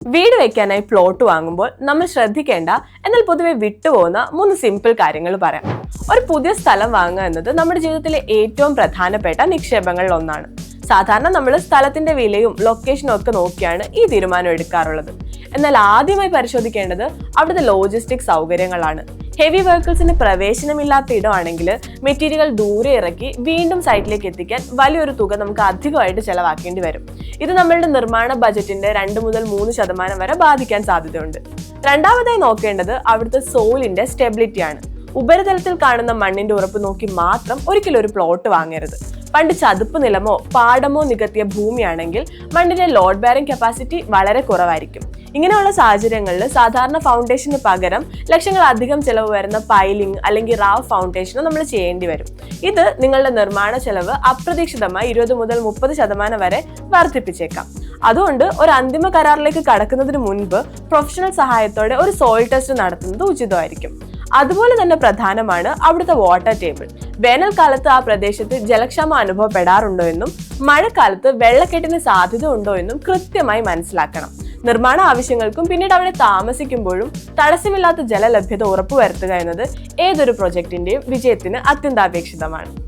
വീട് വെക്കാനായി പ്ലോട്ട് വാങ്ങുമ്പോൾ നമ്മൾ ശ്രദ്ധിക്കേണ്ട എന്നാൽ പൊതുവെ വിട്ടുപോകുന്ന 3 സിമ്പിൾ കാര്യങ്ങൾ പറയാം. ഒരു പുതിയ സ്ഥലം വാങ്ങുക എന്നത് നമ്മുടെ ജീവിതത്തിലെ ഏറ്റവും പ്രധാനപ്പെട്ട നിക്ഷേപങ്ങളിൽ ഒന്നാണ്. സാധാരണ നമ്മൾ സ്ഥലത്തിന്റെ വിലയും ലൊക്കേഷനും ഒക്കെ നോക്കിയാണ് ഈ തീരുമാനം എടുക്കാറുള്ളത്. എന്നാൽ ആദ്യമായി പരിശോധിക്കേണ്ടത് അവിടുത്തെ ലോജിസ്റ്റിക് സൗകര്യങ്ങളാണ്. ഹെവി വെഹിക്കിൾസിന് പ്രവേശനമില്ലാത്ത ഇടമാണെങ്കിൽ മെറ്റീരിയൽ ദൂരെ ഇറക്കി വീണ്ടും സൈറ്റിലേക്ക് എത്തിക്കാൻ വലിയൊരു തുക നമുക്ക് അധികമായിട്ട് ചെലവാക്കേണ്ടി വരും. ഇത് നമ്മളുടെ നിർമ്മാണ ബജറ്റിന്റെ 2 മുതൽ 3% വരെ ബാധിക്കാൻ സാധ്യതയുണ്ട്. രണ്ടാമതായി നോക്കേണ്ടത് അവിടുത്തെ സോയിലിന്റെ സ്റ്റെബിലിറ്റി ആണ്. ഉപരിതലത്തിൽ കാണുന്ന മണ്ണിന്റെ ഉറപ്പ് നോക്കി മാത്രം ഒരിക്കലും ഒരു പ്ലോട്ട് വാങ്ങരുത്. പണ്ട് ചതുപ്പ് നിലമോ പാടമോ നികത്തിയ ഭൂമിയാണെങ്കിൽ മണ്ണിന്റെ ലോഡ് ബെയറിംഗ് കപ്പാസിറ്റി വളരെ കുറവായിരിക്കും. ഇങ്ങനെയുള്ള സാഹചര്യങ്ങളിൽ സാധാരണ ഫൗണ്ടേഷന് പകരം ലക്ഷങ്ങൾ അധികം ചെലവ് വരുന്ന പൈലിംഗ് അല്ലെങ്കിൽ റാവ് ഫൗണ്ടേഷനോ നമ്മൾ ചെയ്യേണ്ടി വരും. ഇത് നിങ്ങളുടെ നിർമ്മാണ ചെലവ് അപ്രതീക്ഷിതമായി 20 മുതൽ 30% വരെ വർദ്ധിപ്പിച്ചേക്കാം. അതുകൊണ്ട് ഒരു അന്തിമ കരാറിലേക്ക് കടക്കുന്നതിന് മുൻപ് പ്രൊഫഷണൽ സഹായത്തോടെ ഒരു സോയിൽ ടെസ്റ്റ് നടത്തുന്നത് ഉചിതമായിരിക്കും. അതുപോലെ തന്നെ പ്രധാനമാണ് അവിടുത്തെ വാട്ടർ ടേബിൾ. വേനൽക്കാലത്ത് ആ പ്രദേശത്ത് ജലക്ഷാമം അനുഭവപ്പെടാറുണ്ടോ എന്നും മഴക്കാലത്ത് വെള്ളക്കെട്ടിന് സാധ്യത ഉണ്ടോ എന്നും കൃത്യമായി മനസ്സിലാക്കണം. നിർമ്മാണ ആവശ്യങ്ങൾക്കും പിന്നീട് അവിടെ താമസിക്കുമ്പോഴും തടസ്സമില്ലാത്ത ജലലഭ്യത ഉറപ്പുവരുത്തുക എന്നത് ഏതൊരു പ്രൊജക്ടിന്റെയും വിജയത്തിന് അത്യന്താപേക്ഷിതമാണ്.